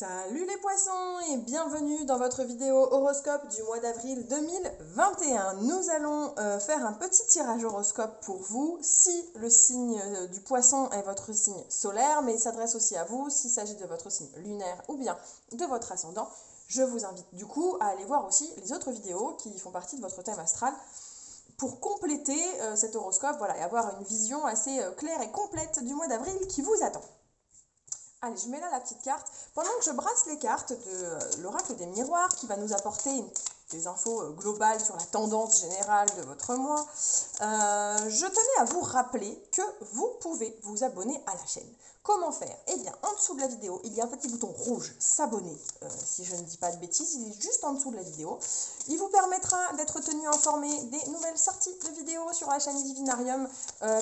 Salut les poissons et bienvenue dans votre vidéo horoscope du mois d'avril 2021. Nous allons faire un petit tirage horoscope pour vous si le signe du poisson est votre signe solaire, mais il s'adresse aussi à vous s'il s'agit de votre signe lunaire ou bien de votre ascendant. Je vous invite du coup à aller voir aussi les autres vidéos qui font partie de votre thème astral pour compléter cet horoscope, voilà, et avoir une vision assez claire et complète du mois d'avril qui vous attend. Allez, je mets là la petite carte. Pendant que je brasse les cartes de l'oracle des miroirs qui va nous apporter des infos globales sur la tendance générale de votre mois, je tenais à vous rappeler que vous pouvez vous abonner à la chaîne. Comment faire? Eh bien, en dessous de la vidéo, il y a un petit bouton rouge, s'abonner, si je ne dis pas de bêtises, il est juste en dessous de la vidéo. Il vous permettra d'être tenu informé des nouvelles sorties de vidéos sur la chaîne Divinarium,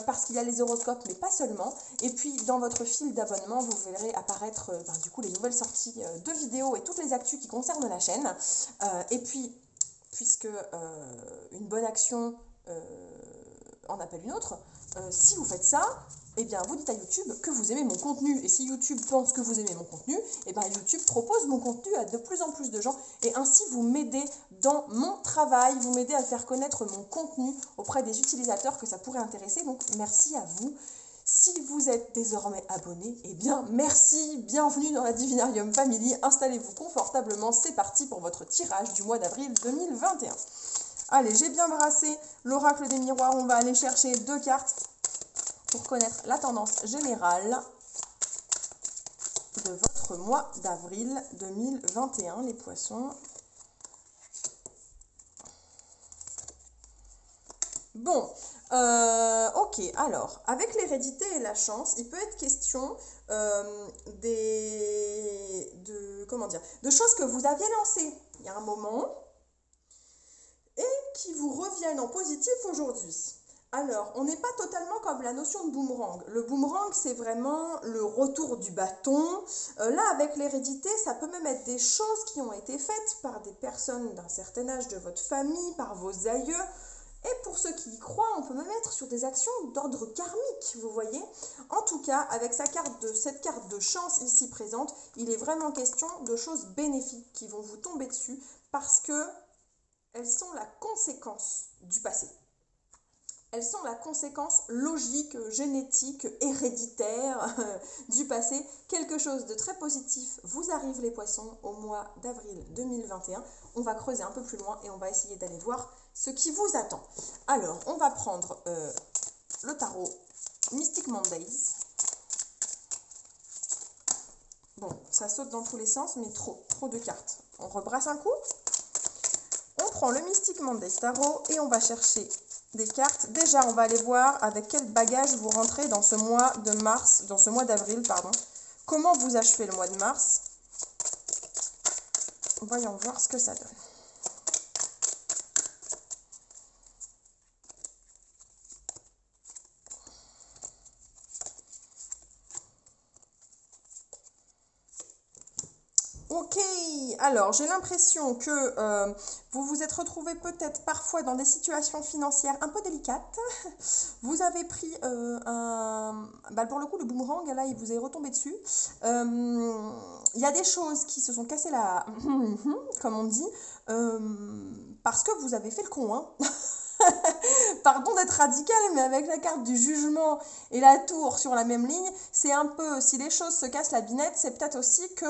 parce qu'il y a les horoscopes, mais pas seulement. Et puis, dans votre fil d'abonnement, vous verrez apparaître du coup les nouvelles sorties de vidéos et toutes les actus qui concernent la chaîne. Et puis, puisque une bonne action en appelle une autre, si vous faites ça, eh bien, vous dites à YouTube que vous aimez mon contenu. Et si YouTube pense que vous aimez mon contenu, eh bien, YouTube propose mon contenu à de plus en plus de gens. Et ainsi, vous m'aidez dans mon travail, vous m'aidez à faire connaître mon contenu auprès des utilisateurs que ça pourrait intéresser. Donc, merci à vous. Si vous êtes désormais abonné, eh bien, merci, bienvenue dans la Divinarium Family. Installez-vous confortablement, c'est parti pour votre tirage du mois d'avril 2021. Allez, j'ai bien brassé l'oracle des miroirs. On va aller chercher 2 cartes pour connaître la tendance générale de votre mois d'avril 2021, les poissons. Bon, ok, alors, avec l'hérédité et la chance, il peut être question de choses que vous aviez lancées il y a un moment et qui vous reviennent en positif aujourd'hui. Alors, on n'est pas totalement comme la notion de boomerang. Le boomerang, c'est vraiment le retour du bâton. Là, avec l'hérédité, ça peut même être des choses qui ont été faites par des personnes d'un certain âge de votre famille, par vos aïeux. Et pour ceux qui y croient, on peut même être sur des actions d'ordre karmique, vous voyez. En tout cas, avec cette carte de chance ici présente, il est vraiment question de choses bénéfiques qui vont vous tomber dessus parce que elles sont la conséquence du passé. Elles sont la conséquence logique, génétique, héréditaire du passé. Quelque chose de très positif vous arrive les poissons au mois d'avril 2021. On va creuser un peu plus loin et on va essayer d'aller voir ce qui vous attend. Alors, on va prendre le tarot Mystic Mondays. Bon, ça saute dans tous les sens, mais trop de cartes. On rebrasse un coup. On prend le Mystic Mondays Tarot et on va chercher des cartes. Déjà, on va aller voir avec quel bagage vous rentrez dans ce mois de mars, dans ce mois d'avril, pardon. Comment vous achevez le mois de mars. Voyons voir ce que ça donne. Ok, alors j'ai l'impression que vous vous êtes retrouvé peut-être parfois dans des situations financières un peu délicates. Vous avez pris pour le coup le boomerang, là il vous est retombé dessus. Il y a des choses qui se sont cassées la comme on dit, parce que vous avez fait le con, hein. Pardon d'être radical, mais avec la carte du jugement et la tour sur la même ligne, c'est un peu, si les choses se cassent la binette, c'est peut-être aussi que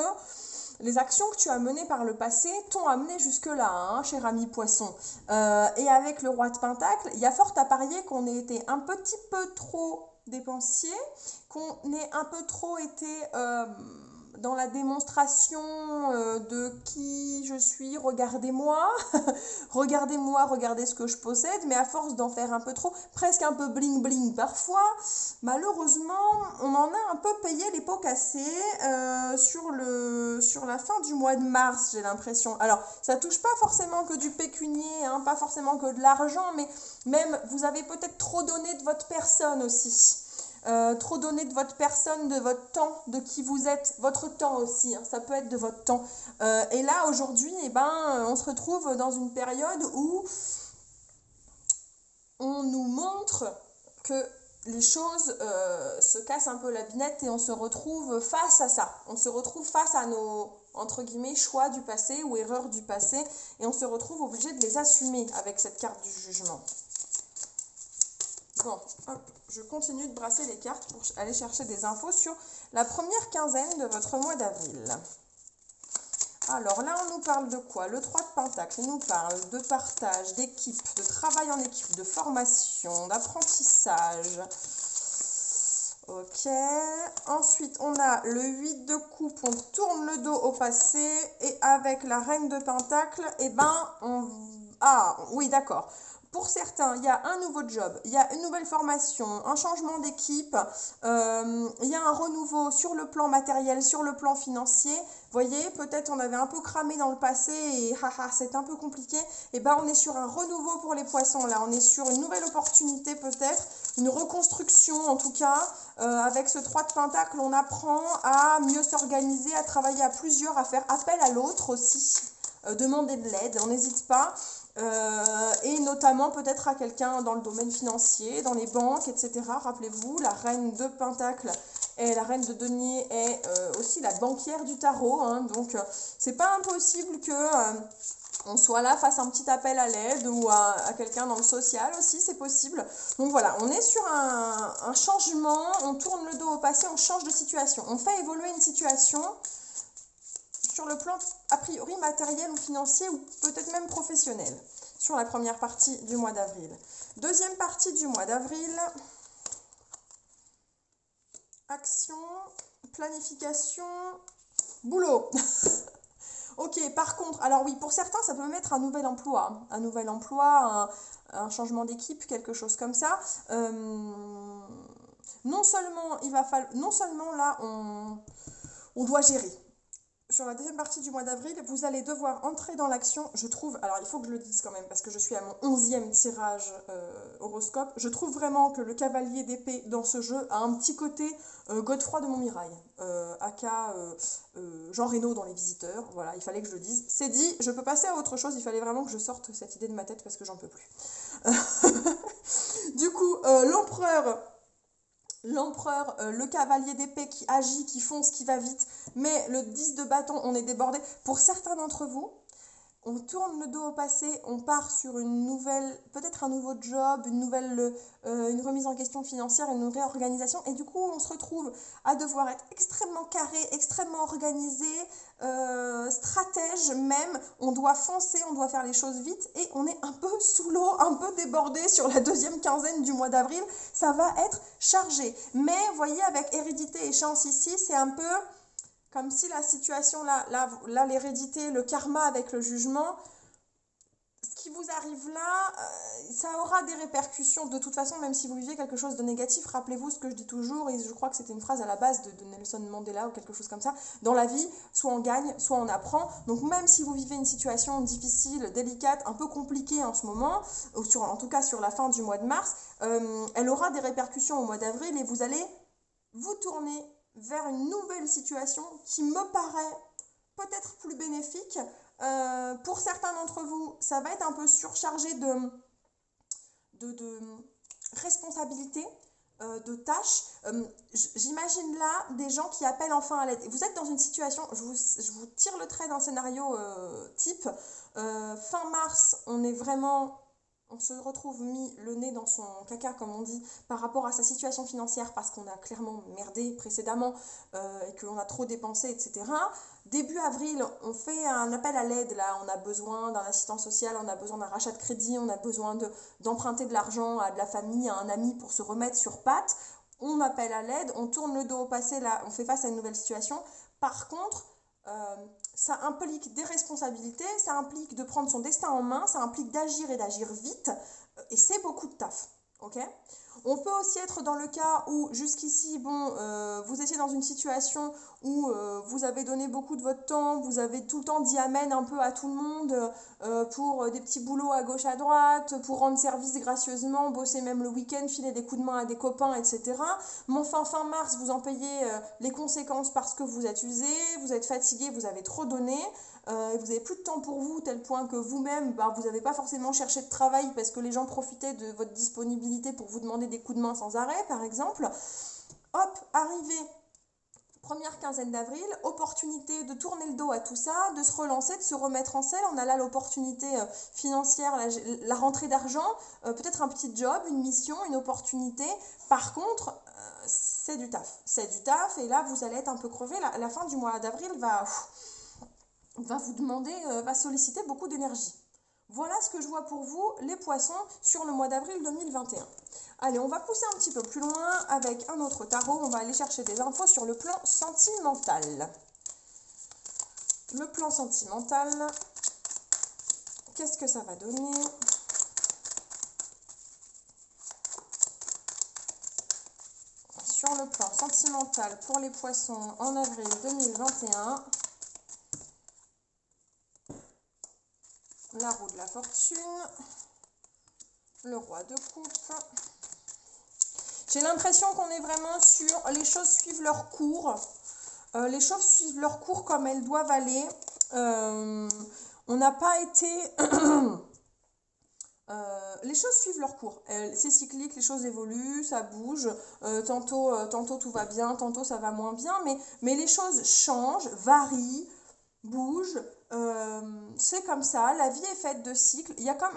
les actions que tu as menées par le passé t'ont amené jusque-là, hein, cher ami poisson. Et avec le roi de Pentacle, il y a fort à parier qu'on ait été un petit peu trop dépensier, qu'on ait un peu trop été dans la démonstration de qui je suis, regardez-moi, regardez ce que je possède, mais à force d'en faire un peu trop, presque un peu bling bling parfois, malheureusement, on en a un peu payé les pots cassés sur la fin du mois de mars, j'ai l'impression. Alors, ça touche pas forcément que du pécunier, hein, pas forcément que de l'argent, mais même, vous avez peut-être trop donné de votre personne aussi. Trop donné de votre personne, de votre temps, de qui vous êtes, votre temps aussi, hein, ça peut être de votre temps. Et là, aujourd'hui, on se retrouve dans une période où on nous montre que les choses se cassent un peu la binette et on se retrouve face à ça. On se retrouve face à nos, entre guillemets, choix du passé ou erreurs du passé et on se retrouve obligé de les assumer avec cette carte du jugement. Bon, hop, je continue de brasser les cartes pour aller chercher des infos sur la première quinzaine de votre mois d'avril. Alors là, on nous parle de quoi? Le 3 de Pentacle, il nous parle de partage, d'équipe, de travail en équipe, de formation, d'apprentissage. Ok. Ensuite, on a le 8 de coupe, on tourne le dos au passé. Et avec la reine de Pentacle, eh ben, Ah, oui, d'accord. Pour certains, il y a un nouveau job, il y a une nouvelle formation, un changement d'équipe, il y a un renouveau sur le plan matériel, sur le plan financier. Vous voyez, peut-être on avait un peu cramé dans le passé et c'est un peu compliqué. Et ben on est sur un renouveau pour les poissons là, on est sur une nouvelle opportunité peut-être, une reconstruction en tout cas. Avec ce 3 de Pentacle, on apprend à mieux s'organiser, à travailler à plusieurs, à faire appel à l'autre aussi, demander de l'aide, on n'hésite pas. Et notamment peut-être à quelqu'un dans le domaine financier, dans les banques, etc. Rappelez-vous, la reine de Pentacle et la reine de denier est aussi la banquière du tarot, hein, donc c'est pas impossible que on soit là face à un petit appel à l'aide ou à quelqu'un dans le social aussi, c'est possible. Donc voilà, on est sur un changement, on tourne le dos au passé, on change de situation, on fait évoluer une situation sur le plan a priori matériel ou financier ou peut-être même professionnel sur la première partie du mois d'avril. Deuxième partie du mois d'avril, action, planification, boulot. Ok, par contre, alors oui, pour certains, ça peut même être un nouvel emploi, un changement d'équipe, quelque chose comme ça. Non seulement là, on doit gérer. Sur la deuxième partie du mois d'avril, vous allez devoir entrer dans l'action, je trouve, alors il faut que je le dise quand même, parce que je suis à mon 11e tirage horoscope, je trouve vraiment que le cavalier d'épée dans ce jeu a un petit côté Godefroy de Montmirail, aka Jean Reno dans Les Visiteurs, voilà, il fallait que je le dise. C'est dit, je peux passer à autre chose, il fallait vraiment que je sorte cette idée de ma tête parce que j'en peux plus. Du coup, l'empereur, le cavalier d'épée qui agit, qui fonce, qui va vite, mais le 10 de bâton, on est débordé. Pour certains d'entre vous, on tourne le dos au passé, on part sur une nouvelle, peut-être un nouveau job, une remise en question financière, une réorganisation, et du coup on se retrouve à devoir être extrêmement carré, extrêmement organisé, stratège même, on doit foncer, on doit faire les choses vite, et on est un peu sous l'eau, un peu débordé sur la deuxième quinzaine du mois d'avril, ça va être chargé. Mais vous voyez, avec hérédité et chance ici, c'est un peu comme si la situation, là l'hérédité, le karma avec le jugement, ce qui vous arrive là, ça aura des répercussions de toute façon, même si vous vivez quelque chose de négatif. Rappelez-vous ce que je dis toujours, et je crois que c'était une phrase à la base de Nelson Mandela ou quelque chose comme ça. Dans la vie, soit on gagne, soit on apprend. Donc même si vous vivez une situation difficile, délicate, un peu compliquée en ce moment, ou en tout cas sur la fin du mois de mars, elle aura des répercussions au mois d'avril et vous allez vous tourner vers une nouvelle situation qui me paraît peut-être plus bénéfique. Pour certains d'entre vous, ça va être un peu surchargé de responsabilités, de tâches. J'imagine là des gens qui appellent enfin à l'aide. Vous êtes dans une situation, je vous tire le trait d'un scénario type. Fin mars, on se retrouve mis le nez dans son caca, comme on dit, par rapport à sa situation financière, parce qu'on a clairement merdé précédemment et qu'on a trop dépensé, etc. Début avril, on fait un appel à l'aide, là, on a besoin d'un assistant social, on a besoin d'un rachat de crédit, on a besoin d'emprunter de l'argent à de la famille, à un ami pour se remettre sur pattes. On appelle à l'aide, on tourne le dos au passé, là, on fait face à une nouvelle situation. Par contre, ça implique des responsabilités, ça implique de prendre son destin en main, ça implique d'agir et d'agir vite, et c'est beaucoup de taf, ok ? On peut aussi être dans le cas où jusqu'ici, vous étiez dans une situation où vous avez donné beaucoup de votre temps, vous avez tout le temps dit amen un peu à tout le monde pour des petits boulots à gauche à droite, pour rendre service gracieusement, bosser même le week-end, filer des coups de main à des copains, etc. Mais enfin, fin mars, vous en payez les conséquences parce que vous êtes usé, vous êtes fatigué, vous avez trop donné. Vous n'avez plus de temps pour vous, tel point que vous-même, vous n'avez pas forcément cherché de travail parce que les gens profitaient de votre disponibilité pour vous demander des coups de main sans arrêt, par exemple. Hop, arrivé première quinzaine d'avril, opportunité de tourner le dos à tout ça, de se relancer, de se remettre en selle. On a là l'opportunité financière, la rentrée d'argent, peut-être un petit job, une mission, une opportunité. Par contre, c'est du taf. C'est du taf et là, vous allez être un peu crevé. La fin du mois d'avril va vous demander, va solliciter beaucoup d'énergie. Voilà ce que je vois pour vous, les poissons, sur le mois d'avril 2021. Allez, on va pousser un petit peu plus loin avec un autre tarot. On va aller chercher des infos sur le plan sentimental. Le plan sentimental, qu'est-ce que ça va donner? Sur le plan sentimental pour les poissons en avril 2021, la roue de la fortune, le roi de coupe. J'ai l'impression qu'on est vraiment sur les choses suivent leur cours. Les choses suivent leur cours comme elles doivent aller. On n'a pas été... les choses suivent leur cours. C'est cyclique, les choses évoluent, ça bouge. Tantôt tout va bien, tantôt ça va moins bien. Mais les choses changent, varient, bougent. C'est comme ça. La vie est faite de cycles. Il y a comme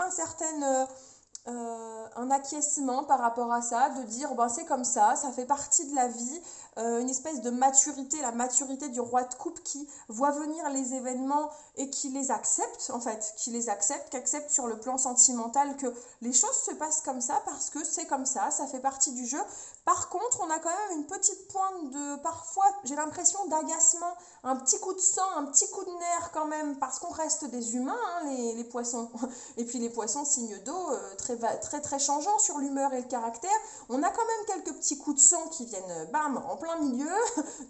un acquiescement par rapport à ça, de dire ben, c'est comme ça fait partie de la vie, une espèce de maturité, la maturité du roi de coupe qui voit venir les événements et qui les accepte en fait, qui accepte sur le plan sentimental que les choses se passent comme ça parce que c'est comme ça fait partie du jeu. Par contre, on a quand même une petite pointe de, parfois, j'ai l'impression d'agacement, un petit coup de sang, un petit coup de nerf quand même, parce qu'on reste des humains, hein, les poissons. Et puis les poissons, signe d'eau, très changeants sur l'humeur et le caractère. On a quand même quelques petits coups de sang qui viennent, bam, en plein milieu,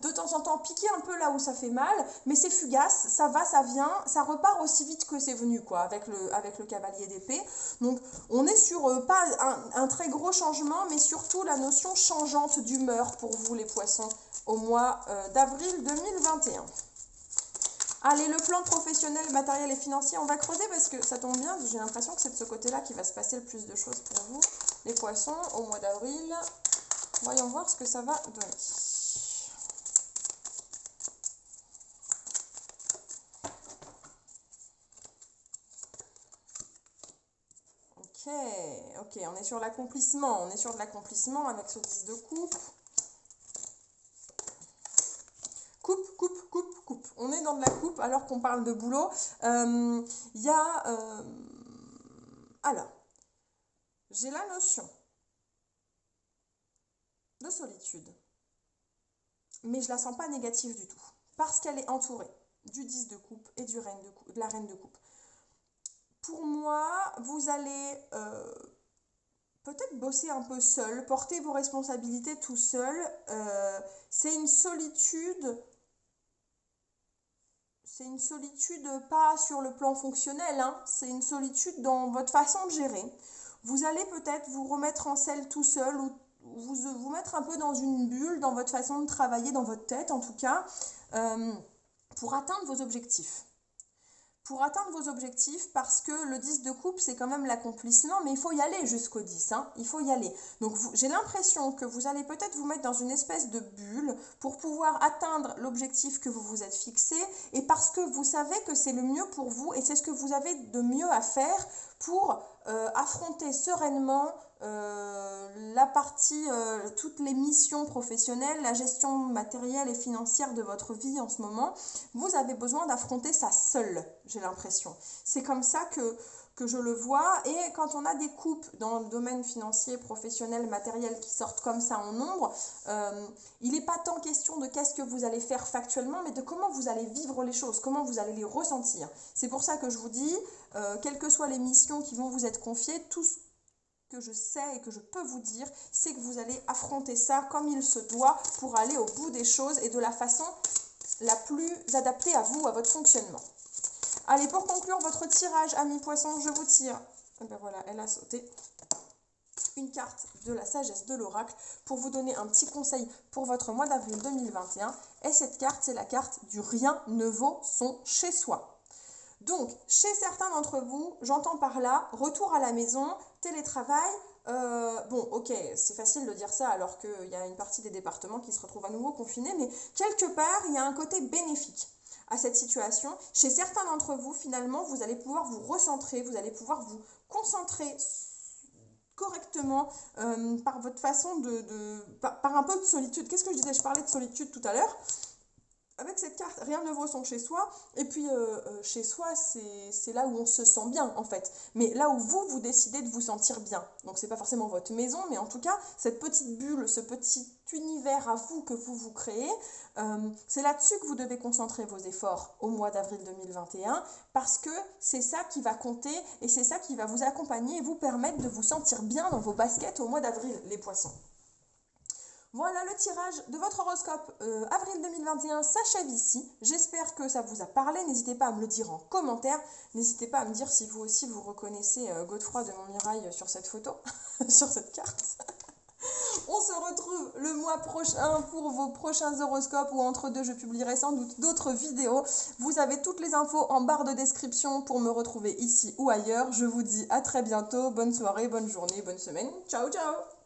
de temps en temps piquer un peu là où ça fait mal, mais c'est fugace, ça va, ça vient, ça repart aussi vite que c'est venu, quoi, avec le cavalier d'épée. Donc, on est sur pas un très gros changement, mais surtout la notion changeante d'humeur pour vous les poissons au mois d'avril 2021. Allez, le plan professionnel, matériel et financier, on va creuser parce que ça tombe bien, j'ai l'impression que c'est de ce côté-là qu'il va se passer le plus de choses pour vous, les poissons, au mois d'avril. Voyons voir ce que ça va donner. Ok, on est sur l'accomplissement, avec ce 10 de coupe. Coupe. On est dans de la coupe alors qu'on parle de boulot. Alors, j'ai la notion de solitude, mais je la sens pas négative du tout, parce qu'elle est entourée du 10 de coupe et de la reine de coupe. Pour moi, vous allez peut-être bosser un peu seul, porter vos responsabilités tout seul. C'est une solitude pas sur le plan fonctionnel, hein, c'est une solitude dans votre façon de gérer. Vous allez peut-être vous remettre en selle tout seul ou vous mettre un peu dans une bulle dans votre façon de travailler, dans votre tête en tout cas, pour atteindre vos objectifs. Parce que le 10 de coupe, c'est quand même l'accomplissement, mais il faut y aller jusqu'au 10, hein, il faut y aller. Donc j'ai l'impression que vous allez peut-être vous mettre dans une espèce de bulle pour pouvoir atteindre l'objectif que vous vous êtes fixé, et parce que vous savez que c'est le mieux pour vous, et c'est ce que vous avez de mieux à faire pour affronter sereinement toutes les missions professionnelles, la gestion matérielle et financière de votre vie en ce moment. Vous avez besoin d'affronter ça seul, j'ai l'impression. C'est comme ça que je le vois, et quand on a des coupes dans le domaine financier, professionnel, matériel qui sortent comme ça en nombre, il n'est pas tant question de qu'est-ce que vous allez faire factuellement, mais de comment vous allez vivre les choses, comment vous allez les ressentir. C'est pour ça que je vous dis, quelles que soient les missions qui vont vous être confiées, tout ce que je sais et que je peux vous dire, c'est que vous allez affronter ça comme il se doit pour aller au bout des choses et de la façon la plus adaptée à vous, à votre fonctionnement. Allez, pour conclure votre tirage, amis poissons, je vous tire. Et ben voilà, elle a sauté. Une carte de la sagesse de l'oracle pour vous donner un petit conseil pour votre mois d'avril 2021. Et cette carte, c'est la carte du rien ne vaut son chez soi. Donc, chez certains d'entre vous, j'entends par là, retour à la maison, télétravail, Bon, ok, c'est facile de dire ça alors qu'il y a une partie des départements qui se retrouvent à nouveau confinés, mais quelque part, il y a un côté bénéfique à cette situation. Chez certains d'entre vous, finalement, vous allez pouvoir vous recentrer, vous allez pouvoir vous concentrer correctement par votre façon par un peu de solitude. Qu'est-ce que je disais? Je parlais de solitude tout à l'heure. Avec cette carte, rien ne vaut son chez soi. Et puis, chez soi, c'est là où on se sent bien, en fait. Mais là où vous décidez de vous sentir bien. Donc, c'est pas forcément votre maison, mais en tout cas, cette petite bulle, ce petit univers à vous que vous créez, c'est là-dessus que vous devez concentrer vos efforts au mois d'avril 2021, parce que c'est ça qui va compter et c'est ça qui va vous accompagner et vous permettre de vous sentir bien dans vos baskets au mois d'avril, les poissons. Voilà, le tirage de votre horoscope avril 2021 s'achève ici. J'espère que ça vous a parlé. N'hésitez pas à me le dire en commentaire. N'hésitez pas à me dire si vous aussi vous reconnaissez Godefroy de Montmirail sur cette photo, sur cette carte. On se retrouve le mois prochain pour vos prochains horoscopes ou entre deux, je publierai sans doute d'autres vidéos. Vous avez toutes les infos en barre de description pour me retrouver ici ou ailleurs. Je vous dis à très bientôt. Bonne soirée, bonne journée, bonne semaine. Ciao, ciao!